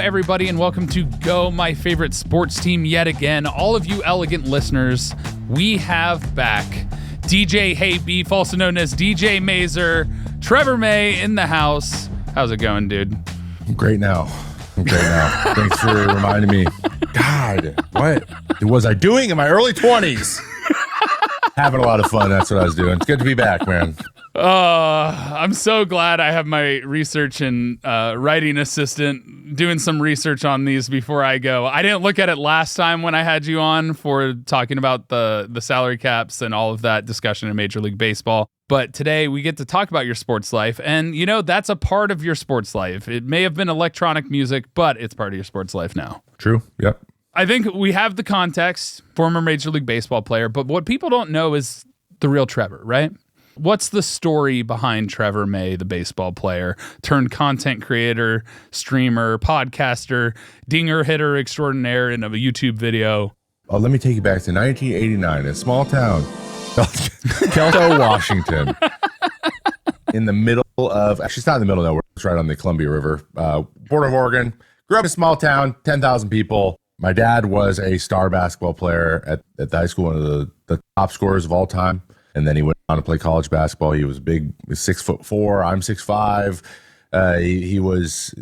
everybody, and welcome to Go, my favorite sports team yet again. All of you elegant listeners, we have back DJ Hey Beef, also known as DJ Mazer, Trevor May in the house. How's it going, dude? I'm great now. Thanks for reminding me. God, what was I doing in my early 20s? Having a lot of fun. That's what I was doing. It's good to be back, man. I'm so glad I have my research and writing assistant doing some research on these before I go. I didn't look at it last time when I had you on for talking about the salary caps and all of that discussion in Major League Baseball. But today we get to talk about your sports life. And, you know, that's a part of your sports life. It may have been electronic music, but it's part of your sports life now. True. Yep. I think we have the context, former Major League Baseball player, but what people don't know is the real Trevor, right? What's the story behind Trevor May, the baseball player, turned content creator, streamer, podcaster, dinger hitter extraordinaire in a YouTube video? Oh, let me take you back to 1989, a small town, Kelso, Washington, in the middle of, actually it's not in the middle of nowhere, it's right on the Columbia River, border of Oregon. Grew up in a small town, 10,000 people. My dad was a star basketball player at the high school, one of the top scorers of all time. And then he went on to play college basketball. He was big, 6'4". I'm 6'5". He was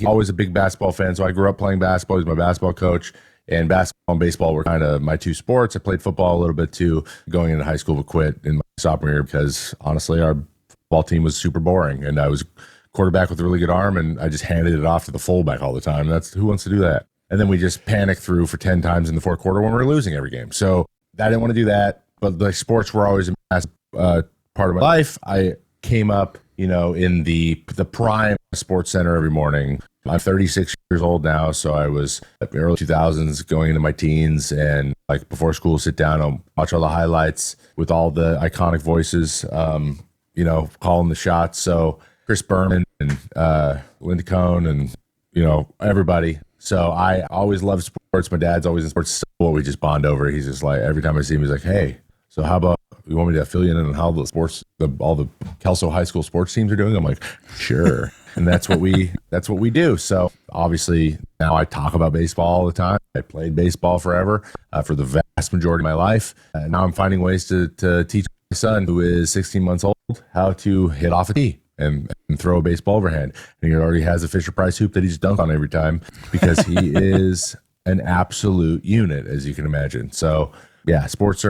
always a big basketball fan. So I grew up playing basketball. He was my basketball coach, and basketball and baseball were kind of my two sports. I played football a little bit too, going into high school, but quit in my sophomore year because honestly, our football team was super boring, and I was quarterback with a really good arm, and I just handed it off to the fullback all the time. That's who wants to do that. And then we just panicked through for 10 times in the fourth quarter when we were losing every game. So I didn't want to do that. But the sports were always a massive part of my life. I came up, in the prime Sports Center every morning. I'm 36 years old now, so I was at the early 2000s going into my teens, and like before school, sit down and watch all the highlights with all the iconic voices, calling the shots. So Chris Berman and Linda Cohn and, everybody. So I always loved sports. My dad's always in sports. So we just bond over. He's just like, every time I see him, he's like, hey, so how about you want me to fill you in on how the sports, all the Kelso High School sports teams are doing? I'm like, sure. And that's what we do. So obviously now I talk about baseball all the time. I played baseball forever for the vast majority of my life. Now I'm finding ways to teach my son, who is 16 months old, how to hit off a tee and throw a baseball overhand. And he already has a Fisher-Price hoop that he's dunked on every time because he is an absolute unit, as you can imagine. So yeah, sports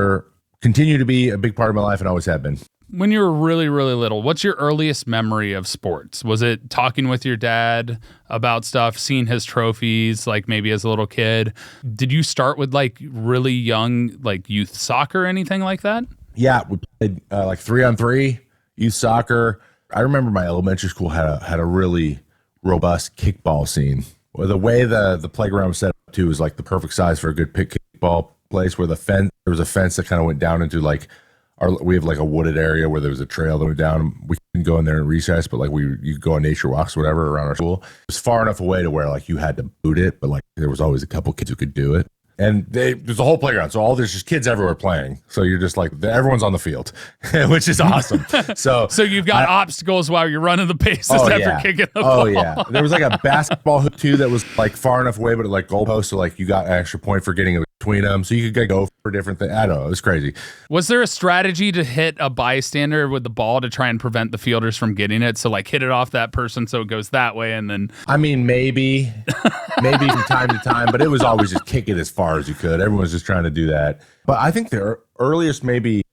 continue to be a big part of my life and always have been. When you were really, really little, what's your earliest memory of sports? Was it talking with your dad about stuff, seeing his trophies, like maybe as a little kid? Did you start with like really young, like youth soccer or anything like that? Yeah, we played like 3-on-3 youth soccer. I remember my elementary school had a really robust kickball scene. Well, the way the playground was set up too was like the perfect size for a good kickball place, where there was a fence that kind of went down into like we have like a wooded area where there was a trail that went down. We couldn't go in there and recess, but like you go on nature walks or whatever around our school. It was far enough away to where like you had to boot it, but like there was always a couple kids who could do it. And there's a whole playground, so there's just kids everywhere playing. So you're just like, everyone's on the field, which is awesome. So you've got obstacles while you're running the bases after kicking the ball. Oh yeah, there was like a basketball hoop too that was like far enough away, but like goalpost, so like you got an extra point for getting it between them, so you could go for different things. I don't know, it was crazy. Was there a strategy to hit a bystander with the ball to try and prevent the fielders from getting it? So like hit it off that person so it goes that way, and then I mean maybe from time to time, but it was always just kick it as far as you could. Everyone's just trying to do that. But I think the earliest maybe,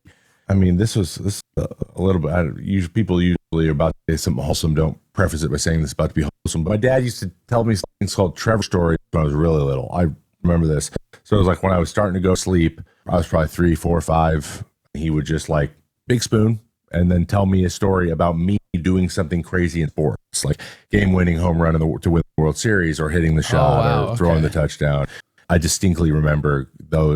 I mean, this is a little bit, people usually are about to say something wholesome, don't preface it by saying this is about to be wholesome. But my dad used to tell me things called Trevor stories when I was really little. I remember this. So it was like when I was starting to go to sleep, I was probably 3, 4, 5. He would just like big spoon and then tell me a story about me doing something crazy in sports, like game-winning home run to win the World Series, or hitting the shot, or throwing the touchdown. I distinctly remember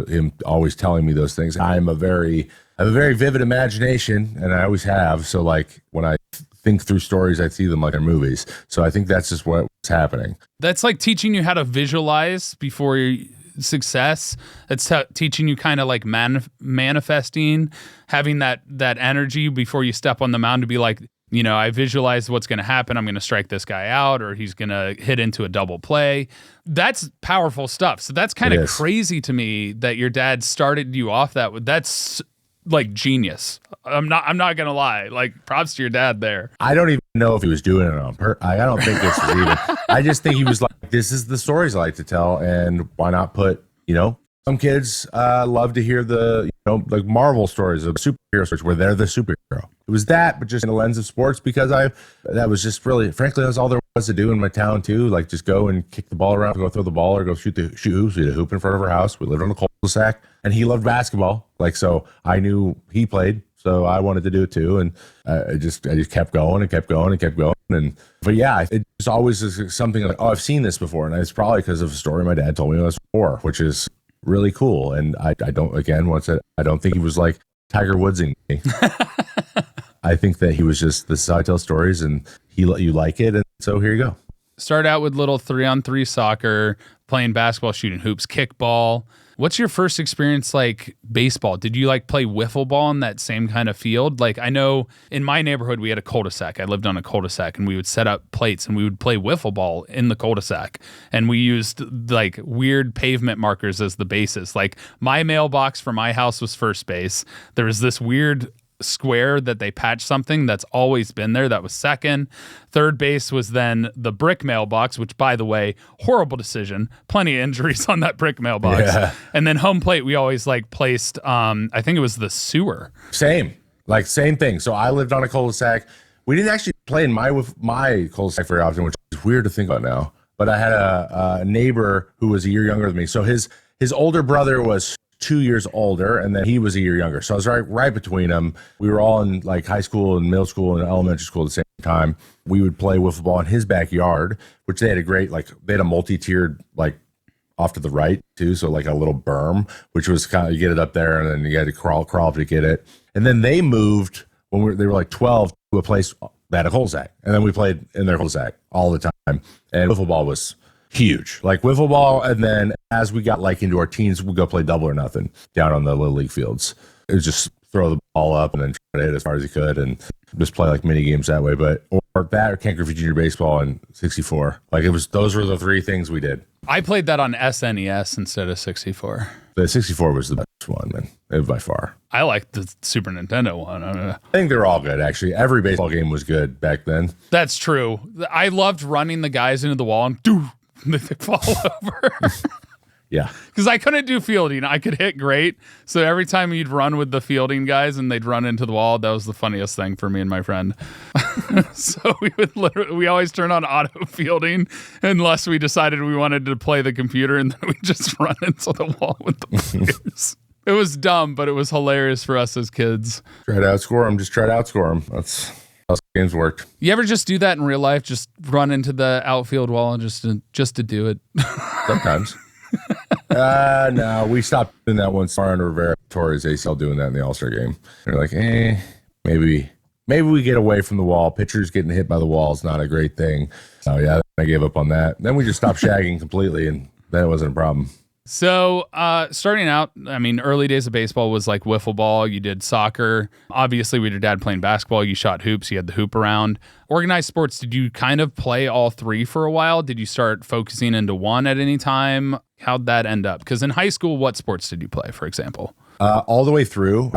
him always telling me those things. I have a very vivid imagination, and I always have. So like when I think through stories, I see them like in movies. So I think that's just what's happening. That's like teaching you how to visualize before success. It's teaching you kind of like manifesting, having that energy before you step on the mound to be like, I visualize what's going to happen. I'm going to strike this guy out, or he's going to hit into a double play. That's powerful stuff. So that's kind of crazy to me that your dad started you off that way. That's like genius. I'm not going to lie. Like, props to your dad there. I don't even know if he was doing it on purpose. I don't think this is even. I just think he was like, this is the stories I like to tell, and why not put, some kids love to hear the, like Marvel stories of superhero stories where they're the superhero. It was that, but just in the lens of sports, because that was just really, frankly, that's all there was to do in my town too. Like, just go and kick the ball around, go throw the ball, or go shoot hoops. We had a hoop in front of our house. We lived on a cul-de-sac, and he loved basketball. Like, so I knew he played, so I wanted to do it too. And I just kept going and kept going and kept going. But yeah, it just always is something like, oh, I've seen this before. And it's probably because of a story my dad told me when I was 4, which is really cool. And I don't think he was like Tiger Woodsing me. I think that he was just, this is how I tell stories, and you like it, and so here you go. Start out with little 3-on-3 soccer, playing basketball, shooting hoops, kickball. What's your first experience like baseball? Did you like play wiffle ball in that same kind of field? Like, I know in my neighborhood we had a cul-de-sac. I lived on a cul-de-sac, and we would set up plates and we would play wiffle ball in the cul-de-sac. And we used like weird pavement markers as the bases. Like, my mailbox for my house was first base. There was this weird square that they patched something that's always been there. That was second. Third base was then the brick mailbox, which, by the way, horrible decision. Plenty of injuries on that brick mailbox. Yeah. And then home plate, we always like placed, I think it was the sewer. Same thing. So I lived on a cul-de-sac. We didn't actually play in my cul-de-sac very often, which is weird to think about now. But I had a neighbor who was a year younger than me. So his older brother was 2 years older, and then he was a year younger. So I was right between them. We were all in like high school and middle school and elementary school at the same time. We would play wiffle ball in his backyard, which they had they had a multi-tiered, like, off to the right too. So like a little berm, which was kind of, you get it up there and then you had to crawl to get it. And then they moved when they were like 12 to a place that had a cul-de-sac. And then we played in their cul-de-sac all the time. And wiffle ball was huge, like wiffle ball. And then as we got like into our teens, we'd go play double or nothing down on the little league fields. It was just throw the ball up and then try to hit as far as you could and just play like mini games that way. But or that or Kent Griffey Junior baseball and 64. Like, those were the 3 things we did. I played that on SNES instead of 64. The 64 was the best one, man. It was by far. I liked the Super Nintendo one. I think they were all good, actually. Every baseball game was good back then. That's true. I loved running the guys into the wall and they fall over. Yeah. Because I couldn't do fielding. I could hit great. So every time you'd run with the fielding guys and they'd run into the wall, that was the funniest thing for me and my friend. So we always turn on auto fielding unless we decided we wanted to play the computer, and then we just run into the wall with the players. It was dumb, but it was hilarious for us as kids. Try to outscore them. That's how games worked. You ever just do that in real life? Just run into the outfield wall just to do it? Sometimes. No, we stopped doing that once. Aaron Rivera tore his ACL doing that in the All-Star game. They're like, maybe we get away from the wall. Pitchers getting hit by the wall is not a great thing. So yeah, I gave up on that. Then we just stopped shagging completely, and then it wasn't a problem. So starting out, I mean, early days of baseball was like wiffle ball. You did soccer. Obviously, with your dad playing basketball, you shot hoops. You had the hoop around. Organized sports, did you kind of play all 3 for a while? Did you start focusing into one at any time? How'd that end up? Because in high school, what sports did you play, for example? All the way through.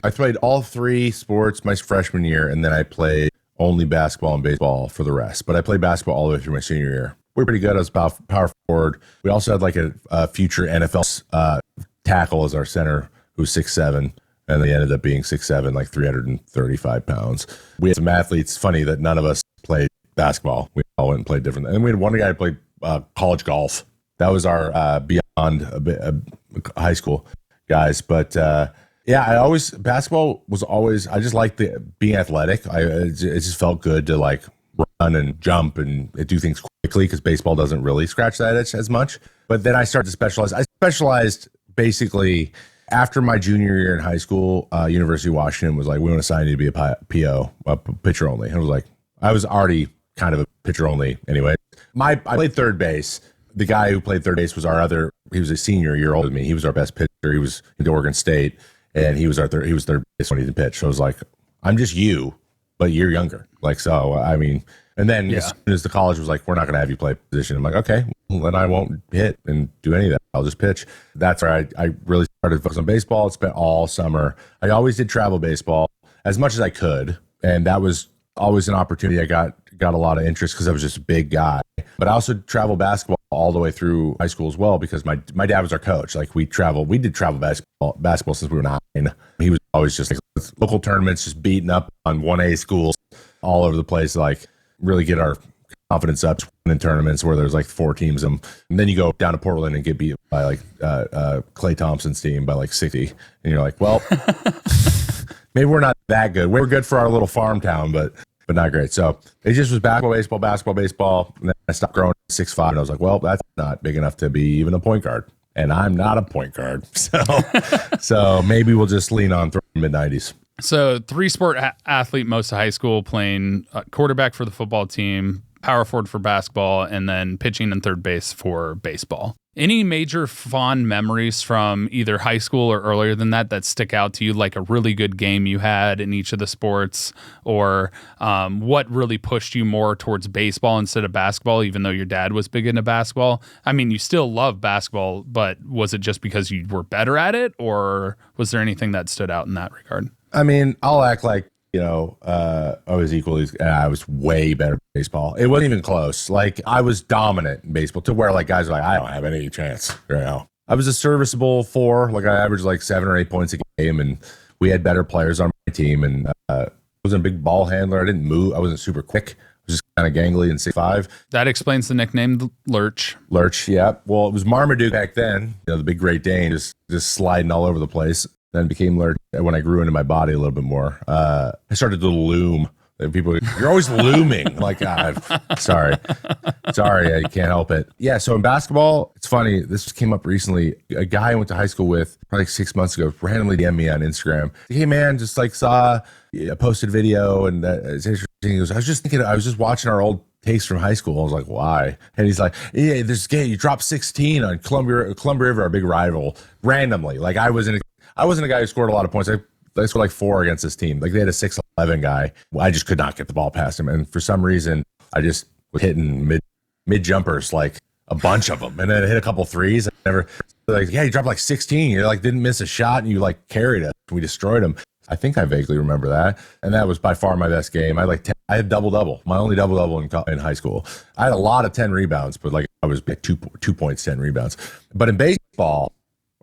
I played all 3 sports my freshman year, and then I played only basketball and baseball for the rest. But I played basketball all the way through my senior year. We were pretty good. I was about power forward. We also had like a future NFL tackle as our center who was 6'7", and they ended up being 6'7", like 335 pounds. We had some athletes. Funny that none of us played basketball. We all went and played different. And we had one guy who played college golf. That was our beyond high school guys. But basketball was always, I just liked being athletic. It just felt good to like run and jump and do things quickly, because baseball doesn't really scratch that itch as much. But then I started to specialize. I specialized basically after my junior year in high school. University of Washington was like, we want to sign you to be a PO, a pitcher only. And I was like, I was already kind of a pitcher only anyway. I played third base. The guy who played third base was he was a senior, a year older than me. He was our best pitcher. He was into Oregon State, and he was third base when he didn't pitch. So I was like, I'm just you. but you're younger. Like, so, I mean, and then as soon as the college was like, we're not going to have you play position. I'm like, okay, well, then I won't hit and do any of that. I'll just pitch. That's where I really started to focus on baseball. It spent all summer. I always did travel baseball as much as I could. And that was always an opportunity. I got a lot of interest because I was just a big guy. But I also traveled basketball all the way through high school as well because my dad was our coach. Like we did travel basketball since we were 9. He was always just like local tournaments, just beating up on 1A schools all over the place, like really get our confidence up in tournaments where there's like 4 teams. And then you go down to Portland and get beat by like Clay Thompson's team by like 60. And you're like, well, maybe we're not that good. We're good for our little farm town, but not great. So it just was basketball, baseball. And then I stopped growing at 6'5", and I was like, well, that's not big enough to be even a point guard. And I'm not a point guard. So maybe we'll just lean on mid-90s. So 3-sport athlete most of high school, playing quarterback for the football team, power forward for basketball, and then pitching and third base for baseball. Any major fond memories from either high school or earlier than that stick out to you, like a really good game you had in each of the sports, or what really pushed you more towards baseball instead of basketball, even though your dad was big into basketball? I mean, you still love basketball, but was it just because you were better at it, or was there anything that stood out in that regard? I mean, I'll act like, I was way better at baseball. It wasn't even close. Like I was dominant in baseball to where like guys are like, I don't have any chance right now. I was a serviceable 4. Like I averaged like 7 or 8 points a game, and we had better players on my team. And I wasn't a big ball handler. I didn't move. I wasn't super quick. I was just kind of gangly and 6'5". That explains the nickname Lurch. Lurch, yeah. Well, it was Marmaduke back then. The big Great Dane, just sliding all over the place. Then became Lurch when I grew into my body a little bit more. I started to loom. And people, you're always looming. Like, sorry, I can't help it. Yeah. So in basketball, it's funny. This came up recently. A guy I went to high school with probably like 6 months ago randomly DM'd me on Instagram. Hey man, just like saw a posted video and it's interesting. He goes, I was just watching our old takes from high school. I was like, why? And he's like, yeah, this game you dropped 16 on Columbia River, our big rival, randomly. Like I wasn't a guy who scored a lot of points. I scored like 4 against this team. Like they had a 6'11" guy. I just could not get the ball past him. And for some reason, I just was hitting mid jumpers, like a bunch of them. And then I hit a couple threes. I never like, yeah, you dropped like 16. You like didn't miss a shot and you like carried us. We destroyed them. I think I vaguely remember that. And that was by far my best game. I had double, my only double in high school. I had a lot of 10 rebounds, but like I was like 2 points, 10 rebounds. But in baseball,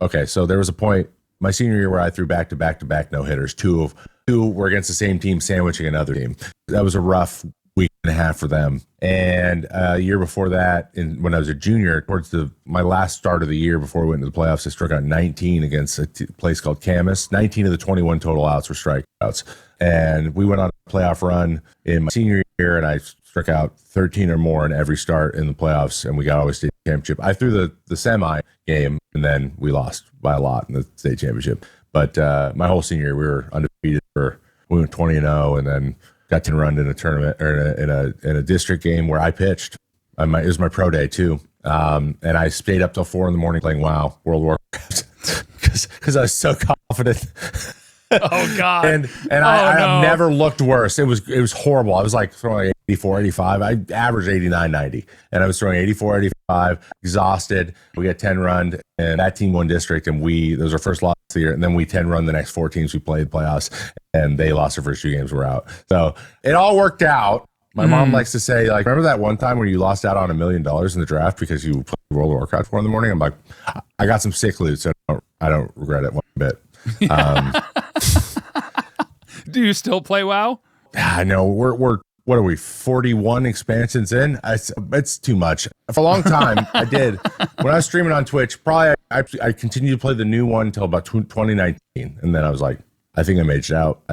okay, so there was a point my senior year where I threw back-to-back no-hitters. 2 were against the same team, sandwiching another team. That was a rough week and a half for them. And a year before that, when I was a junior, towards my last start of the year before we went into the playoffs, I struck out 19 against a place called Camas. 19 of the 21 total outs were strikeouts. And we went on a playoff run in my senior year, and I struck out 13 or more in every start in the playoffs, and we got always state championship. I threw the semi game, and then we lost by a lot in the state championship. But my whole senior year, we were undefeated. We went 20-0, and then got 10 run in a tournament or in a district game where I pitched. It was my pro day too, and I stayed up till 4 a.m. playing WoW, World of Warcraft, because I was so confident. Oh God! and I've never looked worse. It was horrible. I was like throwing 84, 85. I averaged 89, 90, and I was throwing 84, 85. Exhausted. We got 10 run, and that team won district, and that was our first loss of the year. And then we 10 run the next 4 teams we played playoffs, and they lost their first 2 games. We're out. So it all worked out. My mom likes to say, like, remember that one time where you lost out on $1 million in the draft because you played World of Warcraft 4 a.m? I'm like, I got some sick loot, so I don't regret it one bit. Do you still play WoW? I know we're what are we 41 expansions in? It's too much. For a long time, I did when I was streaming on Twitch. Probably I continued to play the new one until about 2019, and then I was like, I think I'm aged out.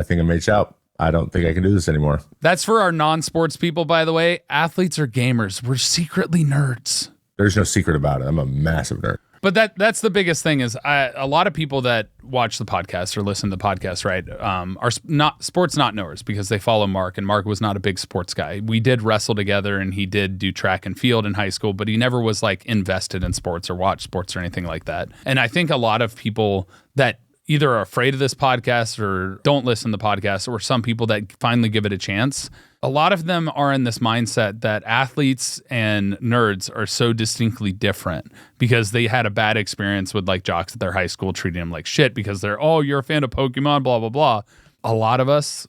I don't think I can do this anymore. That's for our non-sports people, by the way. Athletes are gamers. We're secretly nerds. There's no secret about it. I'm a massive nerd. But that's the biggest thing is a lot of people that watch the podcast or listen to the podcast, right, are not sports not knowers because they follow Mark, and Mark was not a big sports guy. We did wrestle together, and he did do track and field in high school, but he never was like invested in sports or watched sports or anything like that. And I think a lot of people that either are afraid of this podcast or don't listen to the podcast, or some people that finally give it a chance, a lot of them are in this mindset that athletes and nerds are so distinctly different because they had a bad experience with like jocks at their high school treating them like shit because they're, oh, you're a fan of Pokemon, blah, blah, blah. A lot of us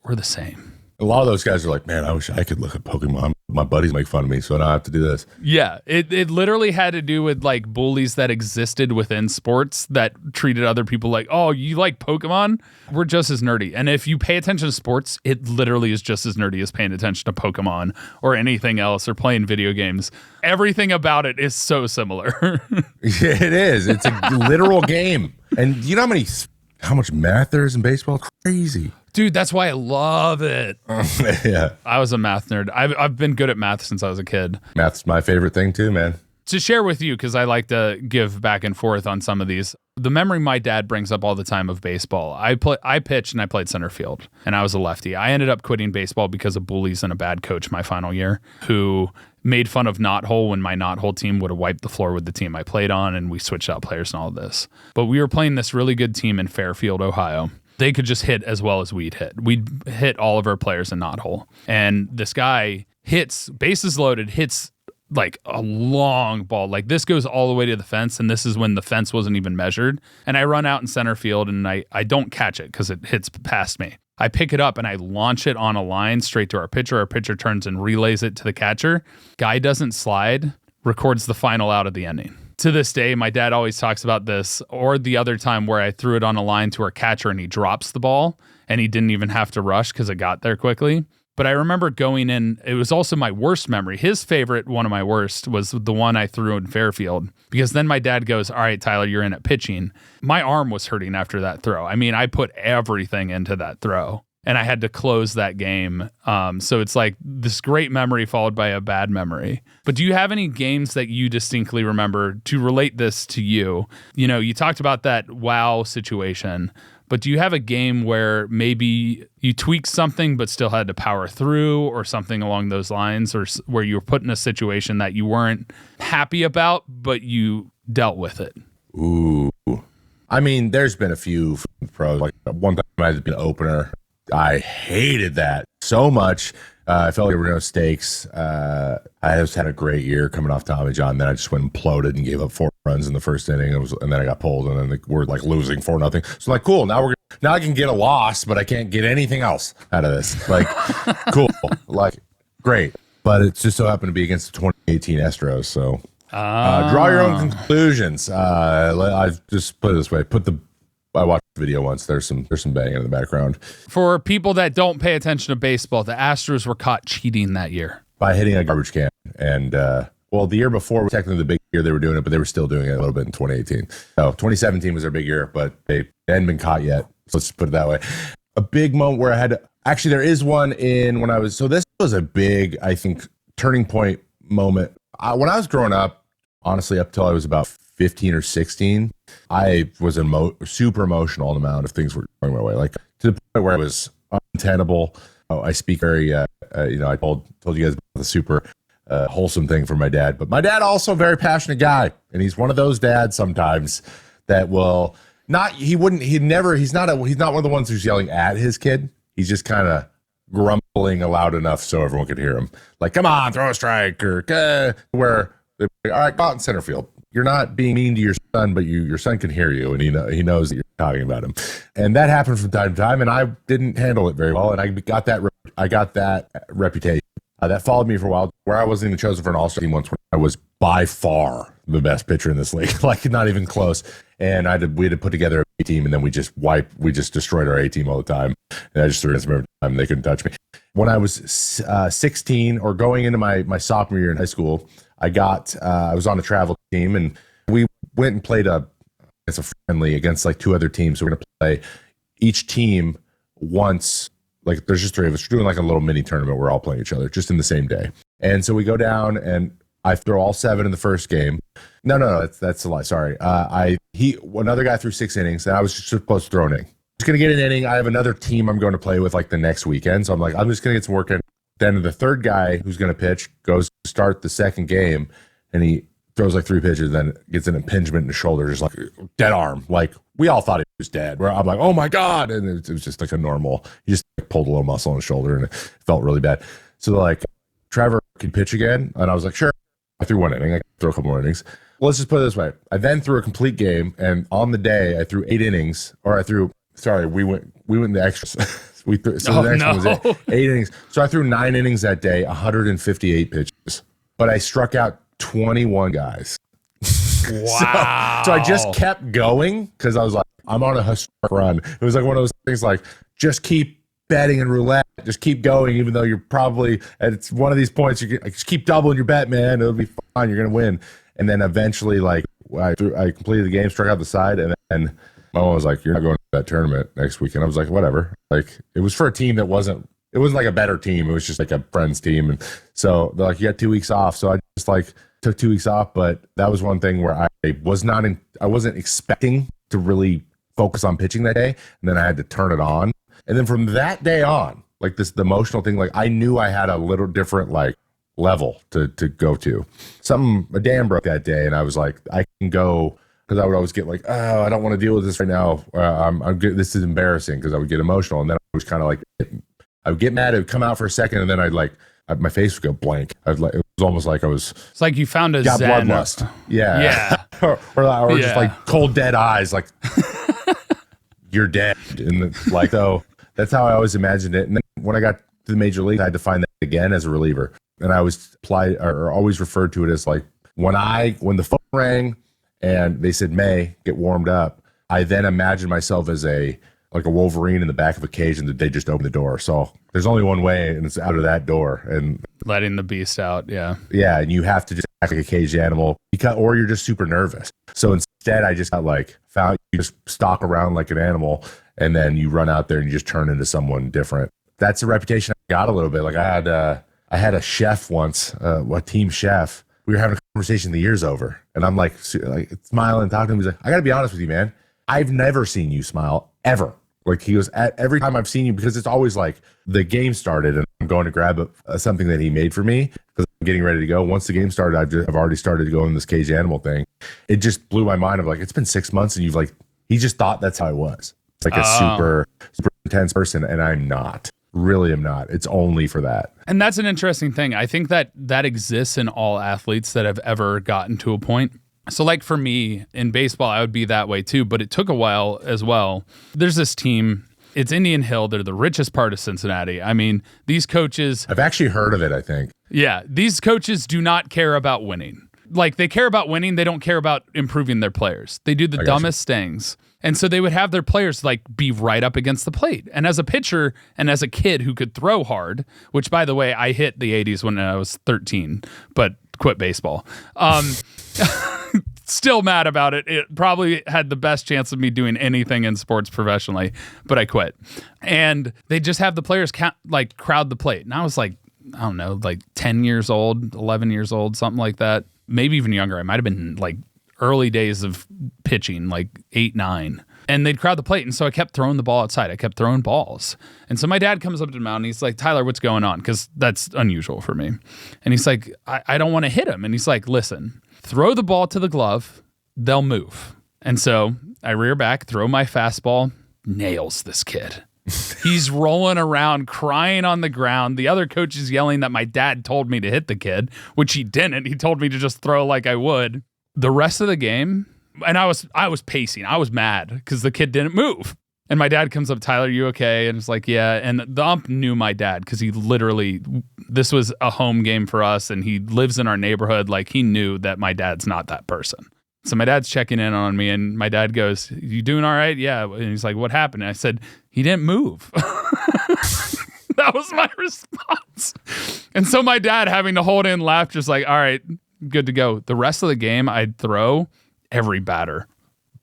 were the same. A lot of those guys are like, man, I wish I could look at Pokemon. My buddies make fun of me, so I don't have to do this. Yeah, it literally had to do with like bullies that existed within sports that treated other people like, oh, you like Pokemon? We're just as nerdy. And if you pay attention to sports, it literally is just as nerdy as paying attention to Pokemon or anything else or playing video games. Everything about it is so similar. Yeah, it is. It's a literal game. And you know how much math there is in baseball? Crazy. Dude, that's why I love it. Yeah. I was a math nerd. I've been good at math since I was a kid. Math's my favorite thing too, man. To share with you, because I like to give back and forth on some of these, the memory my dad brings up all the time of baseball. I pitched and I played center field, and I was a lefty. I ended up quitting baseball because of bullies and a bad coach my final year who made fun of knot hole when my knot hole team would have wiped the floor with the team I played on, and we switched out players and all of this. But we were playing this really good team in Fairfield, Ohio. They could just hit as well as we'd hit. We'd hit all of our players in knot hole. And this guy hits, bases loaded, hits like a long ball. Like this goes all the way to the fence, and this is when the fence wasn't even measured. And I run out in center field, and I don't catch it because it hits past me. I pick it up, and I launch it on a line straight to our pitcher. Our pitcher turns and relays it to the catcher. Guy doesn't slide, records the final out of the inning. To this day, my dad always talks about this, or the other time where I threw it on a line to our catcher and he drops the ball and he didn't even have to rush because it got there quickly. But I remember going in, it was also my worst memory. His favorite, one of my worst, was the one I threw in Fairfield, because then my dad goes, all right, Tyler, you're in at pitching. My arm was hurting after that throw. I mean, I put everything into that throw, and I had to close that game. So it's like this great memory followed by a bad memory. But do you have any games that you distinctly remember to relate this to you? You know, you talked about that WoW situation, but do you have a game where maybe you tweaked something but still had to power through, or something along those lines, or where you were put in a situation that you weren't happy about, but you dealt with it? Ooh. I mean, there's been a few pros. Like one time I had to be an opener. I hated that so much. I felt like there were no stakes. I just had a great year coming off Tommy John. Then I just went and imploded and gave up 4 runs in the first inning. And then I got pulled, and then we're like losing 4-0. So like, cool. Now I can get a loss, but I can't get anything else out of this. Like, cool. Like, great. But it just so happened to be against the 2018 Astros. So draw your own conclusions. I just put it this way. I watched the video once. There's some banging in the background. For people that don't pay attention to baseball, the Astros were caught cheating that year by hitting a garbage can. And well, the year before was technically the big year they were doing it, but they were still doing it a little bit in 2018. So 2017 was their big year, but they hadn't been caught yet. So let's put it that way. A big moment where I had to, actually there is one this was a big, I think, turning point moment. When I was growing up, honestly, up till I was about 15 or 16, I was super emotional on the mound if things were going my way, like to the point where I was untenable. I speak very, I told you guys about the super wholesome thing for my dad, but my dad also a very passionate guy, and he's one of those dads sometimes that will not, he's not one of the ones who's yelling at his kid. He's just kind of grumbling loud enough so everyone could hear him. Like, come on, throw a strike, or where they're like, all right, go out in center field. You're not being mean to your son, but your son can hear you, and he knows that you're talking about him. And that happened from time to time, and I didn't handle it very well, and I got that reputation. That followed me for a while, where I wasn't even chosen for an all-star team once when I was by far the best pitcher in this league, like not even close. And we had to put together a team, and then we just destroyed our A team all the time. And I just threw it every time. They couldn't touch me. When I was 16 or going into my sophomore year in high school, I was on a travel team, and we went and played a friendly against like 2 other teams. So we're going to play each team once. Like there's just 3 of us. We're doing like a little mini tournament. We're all playing each other just in the same day. And so we go down, and I throw all 7 in the first game. No, that's a lie. Sorry. Another guy threw 6 innings, and I was just supposed to throw an inning. Just gonna get an inning. I have another team I'm going to play with like the next weekend. So I'm like, I'm just gonna get some work in. Then the third guy who's gonna pitch goes to start the second game, and he throws like 3 pitches, then gets an impingement in the shoulder, just like dead arm. Like we all thought he was dead. Where I'm like, oh my God. And it was just like a normal, he just like, pulled a little muscle in his shoulder and it felt really bad. So like Trevor could pitch again. And I was like, sure. I threw 1 inning. I threw a couple more innings. Well, let's just put it this way. I then threw a complete game. And on the day I threw 8 innings, or we went the extras. The next one was 8 innings. So I threw 9 innings that day, 158 pitches, but I struck out 21 guys. Wow. So I just kept going because I was like, I'm on a historic run. It was like one of those things like, just keep betting and roulette. Just keep going, even though you're probably, it's one of these points, just keep doubling your bet, man. It'll be fine. You're going to win. And then eventually, like, I completed the game, struck out the side, and then my mom was like, you're not going to that tournament next weekend. I was like, whatever. Like, it was for a team that wasn't like a better team. It was just like a friend's team. And so they're like, you got 2 weeks off. So I just like took 2 weeks off, but that was one thing where I wasn't expecting to really focus on pitching that day. And then I had to turn it on. And then from that day on, like the emotional thing, like I knew I had a little different like level to go to. A dam broke that day. And I was like, I can go, because I would always get like, oh, I don't want to deal with this right now. I'm good. This is embarrassing, because I would get emotional. And then I was kind of like, I would get mad. It would come out for a second. And then my face would go blank. It was almost like I was. It's like you found a got zen. bloodlust. Yeah. Yeah. or just like cold dead eyes. Like you're dead. And like, so that's how I always imagined it. And then when I got to the major league, I had to find that again as a reliever. And I always always referred to it as like when the phone rang and they said, May, get warmed up, I then imagined myself as a Wolverine in the back of a cage, and they just opened the door. So there's only one way, and it's out of that door. And letting the beast out. Yeah. Yeah. And you have to just act like a caged animal, or you're just super nervous. So instead I just got you just stalk around like an animal, and then you run out there and you just turn into someone different. That's the reputation I got a little bit. Like I had a chef once, a team chef. We were having a conversation, the year's over, and I'm like smiling, talking to him. He's like, I got to be honest with you, man. I've never seen you smile ever. Like he goes, every time I've seen you, because it's always like the game started and I'm going to grab something that he made for me because I'm getting ready to go. Once the game started, I've already started to go in this caged animal thing. It just blew my mind of like, it's been 6 months and he just thought that's how I was. It's like a super intense person, and I'm not. Really am not. It's only for that. And that's an interesting thing. I think that exists in all athletes that have ever gotten to a point. So like for me in baseball, I would be that way too, but it took a while as well. There's this team, it's Indian Hill. They're the richest part of Cincinnati. I mean, these coaches. I've actually heard of it, I think. Yeah. These coaches do not care about winning. Like they care about winning. They don't care about improving their players. They do the dumbest things. And so they would have their players like be right up against the plate. And as a pitcher and as a kid who could throw hard, which by the way, I hit the 80s when I was 13, but quit baseball. Still mad about it. It probably had the best chance of me doing anything in sports professionally, but I quit. And they just have the players crowd the plate. And I was like, I don't know, like 10 years old, 11 years old, something like that. Maybe even younger. I might have been like early days of pitching, like 8, 9. And they'd crowd the plate. And so I kept throwing the ball outside. I kept throwing balls. And so my dad comes up to the mound and he's like, Tyler, what's going on? Because that's unusual for me. And he's like, I don't want to hit him. And he's like, listen, throw the ball to the glove. They'll move. And so I rear back, throw my fastball, nails this kid. He's rolling around, crying on the ground. The other coach is yelling that my dad told me to hit the kid, which he didn't. He told me to just throw like I would. The rest of the game, and I was pacing. I was mad because the kid didn't move. And my dad comes up, Tyler, you okay? And it's like, yeah. And the ump knew my dad because this was a home game for us, and he lives in our neighborhood. Like he knew that my dad's not that person. So my dad's checking in on me, and my dad goes, you doing all right? Yeah. And he's like, what happened? And I said, he didn't move. That was my response. And so my dad, having to hold in, laughed, just like, all right, good to go. The rest of the game, I'd throw, every batter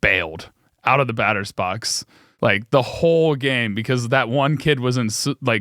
bailed out of the batter's box. Like the whole game, because that one kid was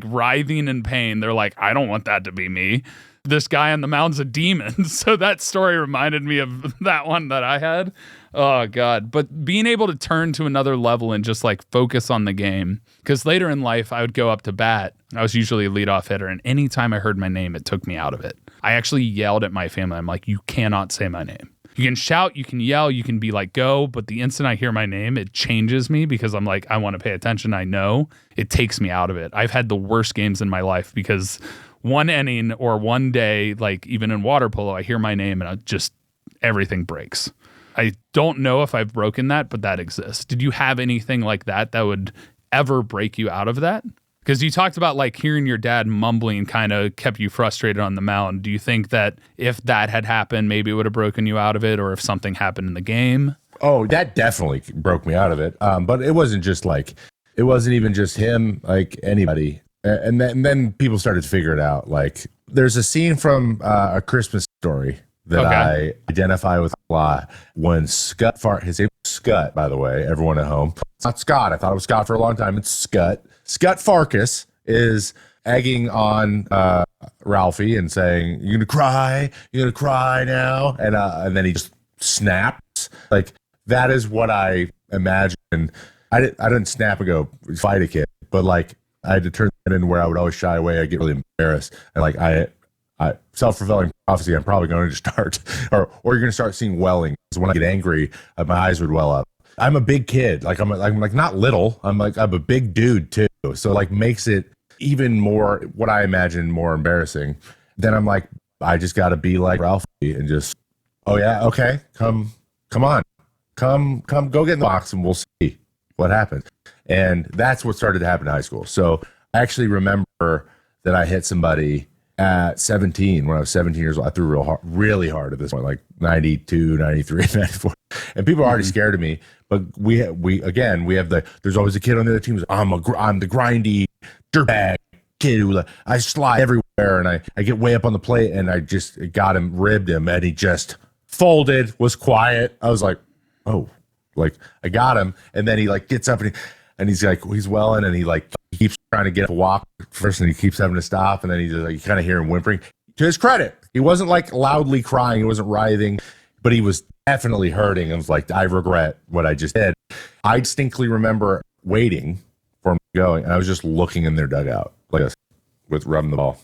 writhing in pain. They're like, I don't want that to be me. This guy on the mound's a demon. So that story reminded me of that one that I had. Oh God. But being able to turn to another level and just like focus on the game. Because later in life, I would go up to bat. I was usually a leadoff hitter. And anytime I heard my name, it took me out of it. I actually yelled at my family. I'm like, you cannot say my name. You can shout, you can yell, you can be like, go. But the instant I hear my name, it changes me because I'm like, I want to pay attention. I know it takes me out of it. I've had the worst games in my life because one inning or one day, like even in water polo, I hear my name and everything breaks. I don't know if I've broken that, but that exists. Did you have anything like that would ever break you out of that? Because you talked about like hearing your dad mumbling kind of kept you frustrated on the mound. Do you think that if that had happened, maybe it would have broken you out of it, or if something happened in the game? Oh, that definitely broke me out of it. But it wasn't even just him, like anybody. And then people started to figure it out. Like there's a scene from A Christmas Story that I identify with a lot when his name is Scud, by the way, everyone at home. It's not Scott. I thought it was Scott for a long time. It's Scud. Scott Farkas is egging on Ralphie and saying, "You're gonna cry now," and then he just snaps. Like that is what I imagine. I didn't snap and go fight a kid, but like I had to turn that in where I would always shy away. I get really embarrassed, and like I self-fulfilling prophecy. I'm probably going to start, or you're going to start seeing welling. Because when I get angry, my eyes would well up. I'm a big kid. Like I'm like not little. I'm a big dude too. So like makes it even more what I imagine more embarrassing. Then I'm like, I just got to be like Ralphie and just, oh yeah, okay, come on, go get in the box and we'll see what happens. And that's what started to happen in high school. So I actually remember that I hit somebody at 17 when I was 17 years old. I threw really hard at this point, like 92, 93, 94. And people are already scared of me. But we have there's always a kid on the other team who's, I'm the grindy dirtbag kid who I slide everywhere and I get way up on the plate and I just ribbed him and he just folded, was quiet. I was like, oh, like I got him. And then he like gets up and he's like, he's welling and he keeps trying to get up a walk first and he keeps having to stop. And then he just like, you kind of hear him whimpering. To his credit, he wasn't like loudly crying. He wasn't writhing, but he was definitely hurting. And was like, I regret what I just did. I distinctly remember waiting for him to go, and I was just looking in their dugout like this with rubbing the ball.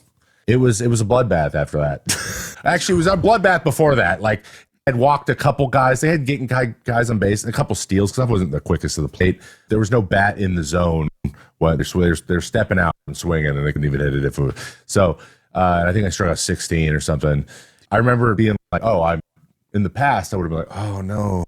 It was a bloodbath after that. Actually, it was a bloodbath before that. Like, had walked a couple guys. They had getting guys on base and a couple steals because I wasn't the quickest to the plate. There was no bat in the zone. They're stepping out and swinging, and they couldn't even hit it. And I think I struck out 16 or something. I remember being like, in the past, I would have been like, oh no,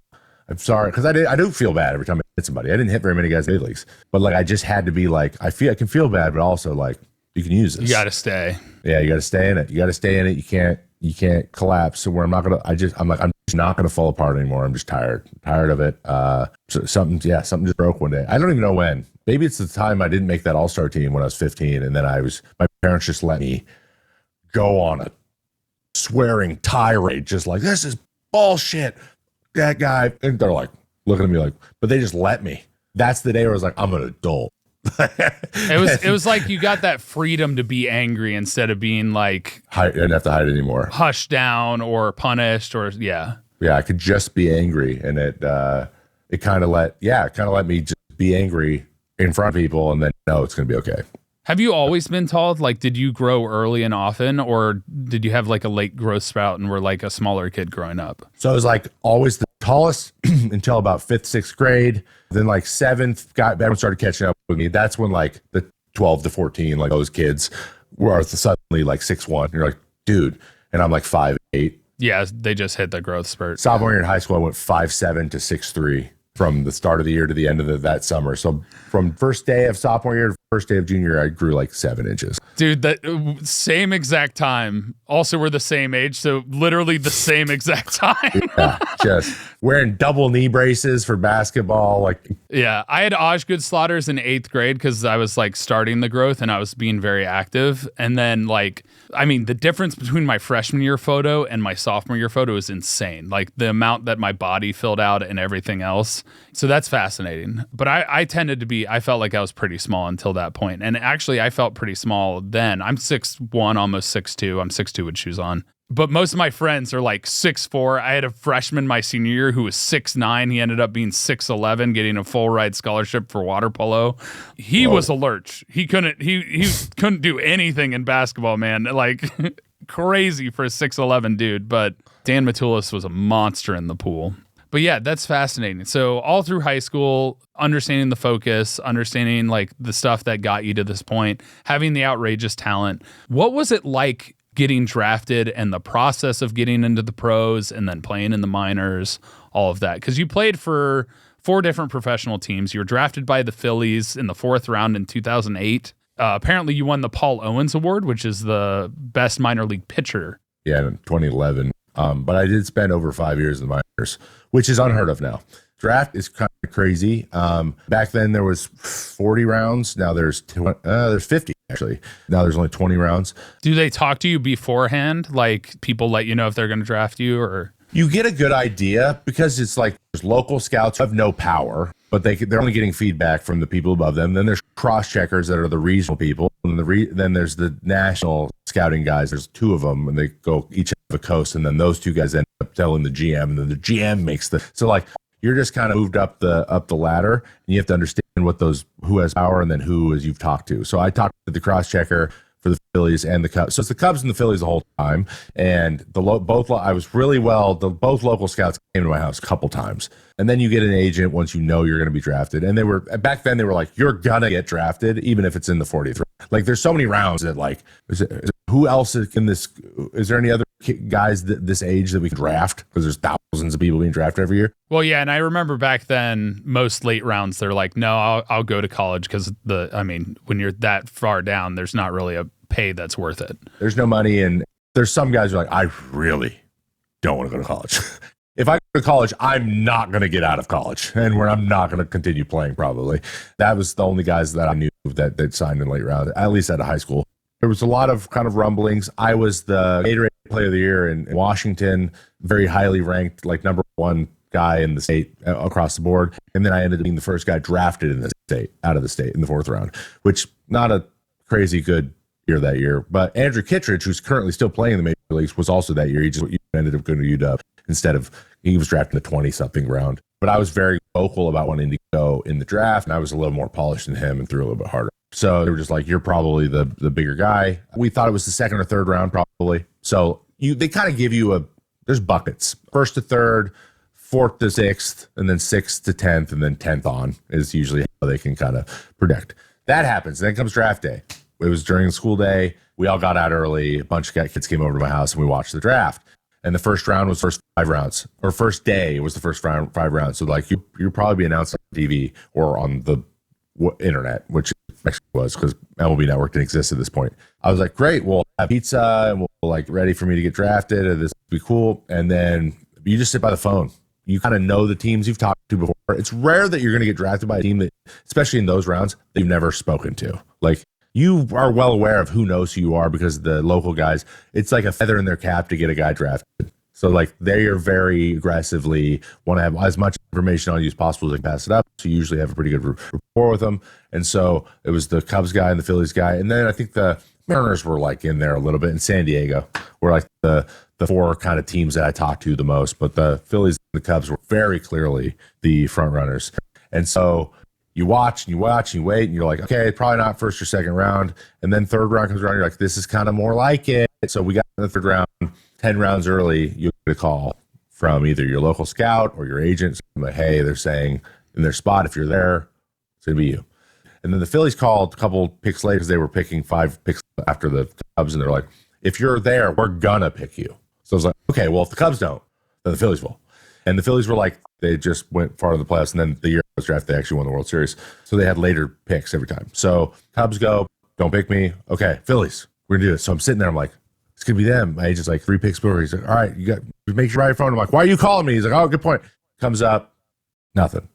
I'm sorry. Because I do feel bad every time I hit somebody. I didn't hit very many guys in the big leagues. But like I just had to be like, I can feel bad, but also like you can use this. You gotta stay. Yeah, you gotta stay in it. You can't collapse. So where I'm just not gonna fall apart anymore. I'm just tired of it. So something just broke one day. I don't even know when. Maybe it's the time I didn't make that all-star team when I was 15, and then my parents just let me go on a swearing tirade, just like, this is bullshit, that guy. And they're like looking at me like, but they just let me. That's the day where I was like, I'm an adult. It was like you got that freedom to be angry instead of being like, I didn't have to hide anymore, hushed down or punished or yeah. I could just be angry, and it kind of let me just be angry in front of people, and then know it's gonna be okay. Have you always been tall? Like, did you grow early and often, or did you have like a late growth spout and were like a smaller kid growing up? So I was like always the tallest until about 5th, 6th grade. Then like 7th, everyone started catching up with me. That's when like the 12 to 14, like those kids were suddenly like 6'1". You're like, dude. And I'm like 5'8". Yeah, they just hit the growth spurt. Sophomore year in high school, I went 5'7" to 6'3". From the start of the year to the end of that summer. So from first day of sophomore year to first day of junior year, I grew like 7 inches. Dude, that same exact time. Also, we're the same age, so literally the same exact time. Yeah, just wearing double knee braces for basketball. Like, yeah, I had Osgood slaughters in 8th grade because I was like starting the growth and I was being very active. And then the difference between my freshman year photo and my sophomore year photo is insane. Like the amount that my body filled out and everything else. So that's fascinating. But I felt like I was pretty small until that point. And actually, I felt pretty small then. I'm 6'1", almost 6'2". I'm 6'2" with shoes on. But most of my friends are like 6'4". I had a freshman my senior year who was 6'9". He ended up being 6'11", getting a full ride scholarship for water polo. He was a lurch. He couldn't do anything in basketball, man. Like crazy for a 6'11" dude, but Dan Matulis was a monster in the pool. But yeah, that's fascinating. So all through high school, understanding the focus, understanding like the stuff that got you to this point, having the outrageous talent. What was it like getting drafted and the process of getting into the pros and then playing in the minors, all of that? Because you played for 4 different professional teams. You were drafted by the Phillies in the 4th round in 2008. Apparently you won the Paul Owens Award, which is the best minor league pitcher. Yeah, in 2011. But I did spend over 5 years in the minors, which is unheard of now. Draft is kind of crazy. Back then there was 40 rounds. Now there's 50 actually. Now there's only 20 rounds. Do they talk to you beforehand? Like people let you know if they're going to draft you, or? You get a good idea because it's like there's local scouts who have no power, but they're only getting feedback from the people above them. Then there's cross checkers that are the regional people, and then there's the national scouting guys. There's 2 of them, and they go each have a coast, and then those 2 guys end up telling the GM, and then the GM makes so like you're just kind of moved up the ladder, and you have to understand who has power and then who is you've talked to. So I talked to the cross checker for the Phillies and the Cubs. So it's the Cubs and the Phillies the whole time. And I was really well. Both local scouts came to my house a couple times. And then you get an agent once you know you're going to be drafted. And back then they were like, you're gonna get drafted even if it's in the 40th. Like there's so many rounds that like, who else in this? Is there any other guys this age that we can draft? Because there's thousands of people being drafted every year. Well, yeah, and I remember back then most late rounds they're like, no, I'll go to college because when you're that far down, there's not really a pay that's worth it. There's no money, and there's some guys who are like, I really don't want to go to college. If I go to college, I'm not going to get out of college, and I'm not going to continue playing probably. That was the only guys that I knew that signed in late round, at least out of high school. There was a lot of kind of rumblings. I was the Gatorade Player of the Year in Washington, very highly ranked, like number 1 guy in the state across the board. And then I ended up being the first guy drafted in the state, out of the state in the 4th round, which not a crazy good year that year. But Andrew Kittredge, who's currently still playing in the major leagues, was also that year. He just ended up going to UW instead of, he was drafted in the 20-something round. But I was very vocal about wanting to go in the draft, and I was a little more polished than him and threw a little bit harder. So they were just like, you're probably the bigger guy. We thought it was the 2nd or 3rd round probably. So they kind of give you there's buckets. 1st to 3rd, 4th to 6th, and then 6th to 10th, and then 10th on is usually how they can kind of predict. That happens. Then comes draft day. It was during the school day. We all got out early. A bunch of kids came over to my house, and we watched the draft. And the first round was first 5 rounds, or first day was the first 5 rounds. So like you'll probably be announced on TV or on the internet, which actually was because MLB Network didn't exist at this point. I was like, great, we'll have pizza and we'll like ready for me to get drafted, and this will be cool. And then you just sit by the phone. You kind of know the teams you've talked to before. It's rare that you're going to get drafted by a team that, especially in those rounds, that you've never spoken to. Like you are well aware of who knows who you are because the local guys, it's like a feather in their cap to get a guy drafted. So like they are very aggressively want to have as much information on you as possible to pass it up. So you usually have a pretty good rapport with them. And so it was the Cubs guy and the Phillies guy. And then I think the Mariners were like in there a little bit, in San Diego were like the 4 kind of teams that I talked to the most. But the Phillies and the Cubs were very clearly the front runners. And so you watch and you watch and you wait and you're like, okay, probably not 1st or 2nd round. And then 3rd round comes around. You're like, this is kind of more like it. So we got in the 3rd round, 10 rounds early, you get a call from either your local scout or your agent. Like, hey, they're saying in their spot, if you're there, it's going to be you. And then the Phillies called a couple picks later because they were picking 5 picks after the Cubs. And they're like, if you're there, we're going to pick you. So I was like, okay, well, if the Cubs don't, then the Phillies will. And the Phillies were like, they just went far to the playoffs. And then the year I was drafted, they actually won the World Series. So they had later picks every time. So Cubs go, don't pick me. Okay, Phillies, we're going to do it. So I'm sitting there, I'm like, it's going to be them. My agent's like 3 picks over. He's like, all right, you got make sure your phone. I'm like, why are you calling me? He's like, oh, good point. Comes up, nothing.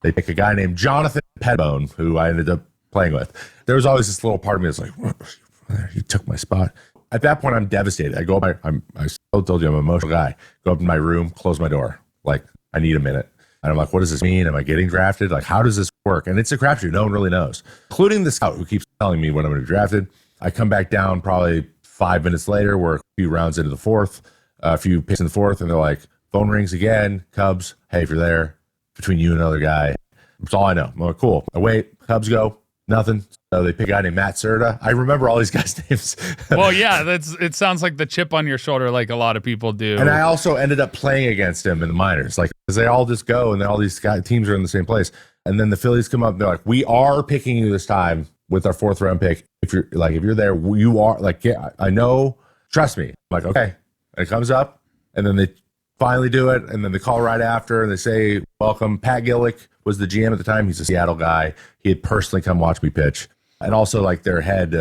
They pick a guy named Jonathan Pettibone, who I ended up playing with. There was always this little part of me that's like, he took my spot. At that point, I'm devastated. I go, I still told you I'm an emotional guy. Go up in my room, close my door. Like, I need a minute. And I'm like, what does this mean? Am I getting drafted? Like, how does this work? And it's a crapshoot. No one really knows, including the scout who keeps telling me when I'm going to be drafted. I come back down probably 5 minutes later. We're a few rounds into the 4th, a few picks in the 4th, and they're like, phone rings again. Cubs, hey, if you're there, between you and another guy. That's all I know. I'm like, cool. I wait. Cubs go. Nothing. They pick a guy named Matt Serta. I remember all these guys' names. Well, yeah, it sounds like the chip on your shoulder, like a lot of people do. And I also ended up playing against him in the minors, like because they all just go and all these teams are in the same place. And then the Phillies come up, and they're like, "We are picking you this time with our 4th round pick. If you're there, you are like, yeah, I know. Trust me." I'm like, okay. And it comes up, and then they finally do it, and then they call right after, and they say, "Welcome." Pat Gillick was the GM at the time. He's a Seattle guy. He had personally come watch me pitch. And also, like, their head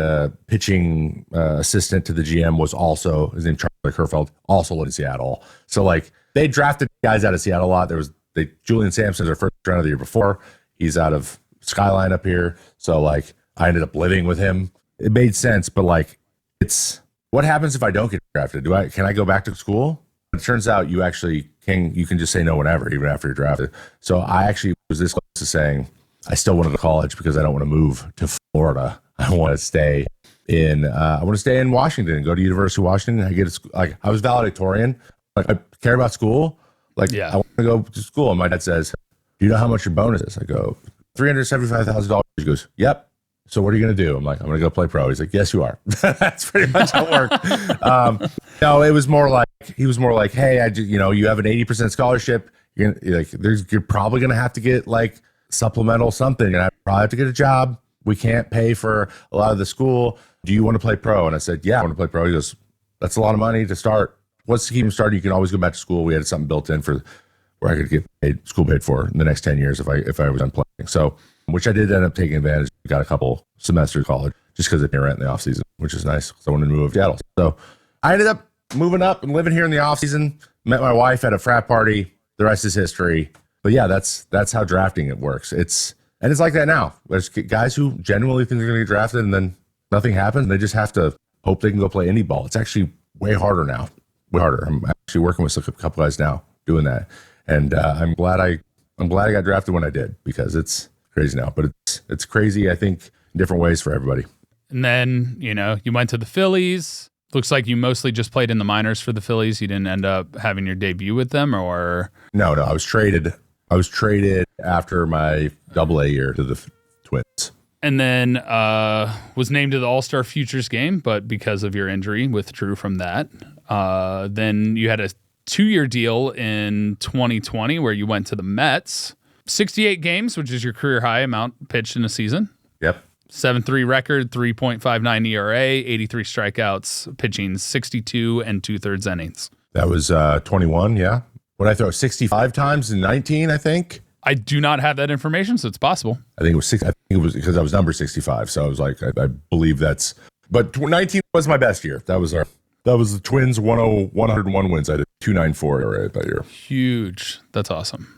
pitching assistant to the GM was also, his name Charlie Kerfeld, also lived in Seattle. So, like, they drafted guys out of Seattle a lot. There was Julian Sampson's our first round of the year before. He's out of Skyline up here. So, like, I ended up living with him. It made sense, but, like, it's what happens if I don't get drafted? Can I go back to school? It turns out you can just say no whenever, even after you're drafted. So I actually was this close to saying I still want to go to college because I don't want to move to Florida. I want to stay in Washington and go to University of Washington. I was valedictorian. Like, I care about school. Like, yeah. I want to go to school. And my dad says, "Do you know how much your bonus is?" I go, $375,000. He goes, "Yep." "So what are you going to do?" I'm like, "I'm going to go play pro." He's like, "Yes, you are." That's pretty much how it worked. No, it was more like, he was more like, "Hey, you have an 80% scholarship. You're probably going to have to get like supplemental something. And I probably have to get a job. We can't pay for a lot of the school. Do you want to play pro?" And I said, "Yeah, I want to play pro." He goes, "That's a lot of money to start. What's to keep him started? You can always go back to school." We had something built in for where I could get school paid for in the next 10 years if I was done playing. So, which I did end up taking advantage. Got a couple semesters of college just because I paid rent in the off season, which is nice because I wanted to move to Seattle. So I ended up moving up and living here in the off season. Met my wife at a frat party. The rest is history. But yeah, that's how drafting it works. It's like that now. There's guys who genuinely think they're going to get drafted, and then nothing happens. They just have to hope they can go play indie ball. It's actually way harder now. Way harder. I'm actually working with a couple guys now doing that, and I'm glad I got drafted when I did because it's crazy now. But it's crazy, I think, in different ways for everybody. And then you went to the Phillies. Looks like you mostly just played in the minors for the Phillies. You didn't end up having your debut with them, or no. I was traded after my AA year to the Twins. And then was named to the All-Star Futures game, but because of your injury, withdrew from that. Then you had a 2-year deal in 2020 where you went to the Mets. 68 games, which is your career high amount pitched in a season. Yep. 7.3 record, 3.59 ERA, 83 strikeouts, pitching 62 and 2/3 innings. That was 21, yeah. What I throw 65 times in 19, I think. I do not have that information, so it's possible. I think it was 6. I think it was because I was number 65, so I was like, I believe that's. But 19 was my best year. That was the Twins 101 wins. I did 294 ERA that year. Huge. That's awesome.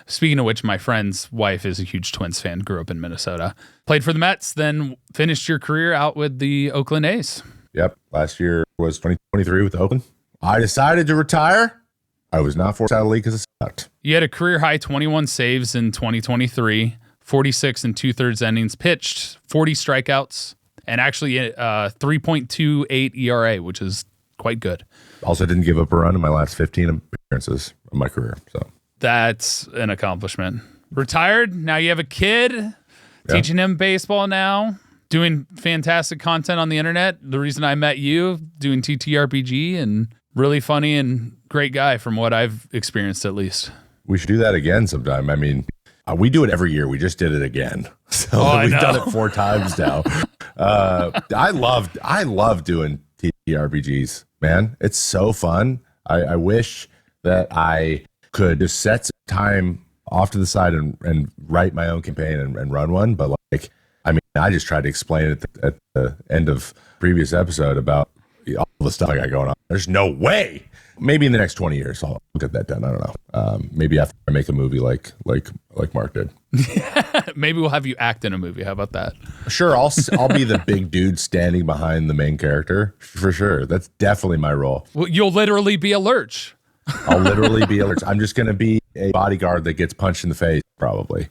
Speaking of which, my friend's wife is a huge Twins fan. Grew up in Minnesota. Played for the Mets, then finished your career out with the Oakland A's. Yep. Last year was 2023 with Oakland. I decided to retire. I was not forced out of the league because it sucked. You had a career high 21 saves in 2023, 46 and 2/3 innings pitched, 40 strikeouts, and actually 3.28 ERA, which is quite good. Also didn't give up a run in my last 15 appearances of my career. So that's an accomplishment. Retired. Now you have a kid, teaching him baseball now, doing fantastic content on the internet. The reason I met you, doing TTRPG, and really funny and great guy from what I've experienced, at least. We should do that again sometime. I mean, we do it every year. We just did it again. So we've done it 4 times now. I love doing TTRPGs, man. It's so fun. I wish that I could just set some time off to the side and write my own campaign and run one. But like, I mean, I just tried to explain it at the end of previous episode about all the stuff I got going on. There's no way. Maybe in the next 20 years, I'll get that done. I don't know. Maybe after I make a movie like Mark did. Maybe we'll have you act in a movie. How about that? Sure. I'll be the big dude standing behind the main character for sure. That's definitely my role. Well, you'll literally be a lurch. I'll literally be a lurch. I'm just going to be a bodyguard that gets punched in the face, probably.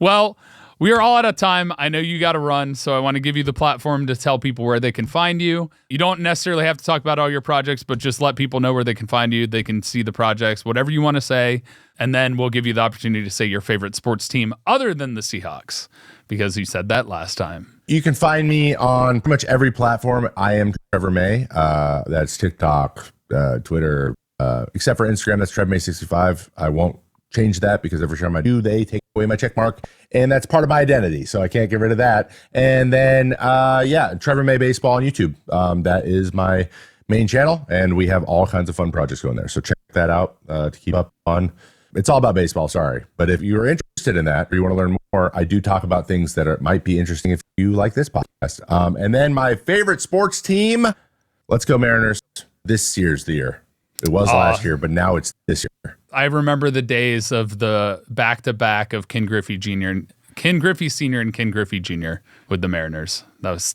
Well, we are all out of time. I know you got to run, so I want to give you the platform to tell people where they can find you. You don't necessarily have to talk about all your projects, but just let people know where they can find you. They can see the projects, whatever you want to say, and then we'll give you the opportunity to say your favorite sports team other than the Seahawks, because you said that last time. You can find me on pretty much every platform. I am Trevor May. That's TikTok, Twitter, except for Instagram. That's Trevor May 65. I won't change that because every time I do, they take away my check mark, and that's part of my identity, so I can't get rid of that. And then Trevor May Baseball on YouTube. That is my main channel, and we have all kinds of fun projects going there, so check that out to keep up on. It's all about baseball, sorry, but if you're interested in that or you want to learn more, I do talk about things that might be interesting if you like this podcast. And then my favorite sports team, let's go Mariners. This year's the year. It was last year, but now it's this year. I remember the days of the back-to-back of Ken Griffey Sr. and Ken Griffey Jr. with the Mariners. That was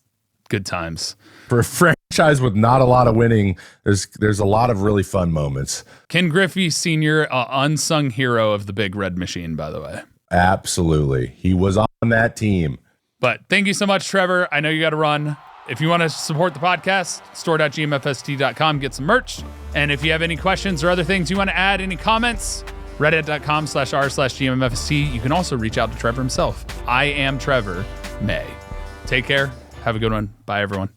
good times. For a franchise with not a lot of winning, there's a lot of really fun moments. Ken Griffey Sr., unsung hero of the Big Red Machine, by the way. Absolutely. He was on that team. But thank you so much, Trevor. I know you got to run. If you want to support the podcast, store.gmfst.com, get some merch. And if you have any questions or other things you want to add, any comments, reddit.com/r/gmfst. You can also reach out to Trevor himself. I am Trevor May. Take care. Have a good one. Bye, everyone.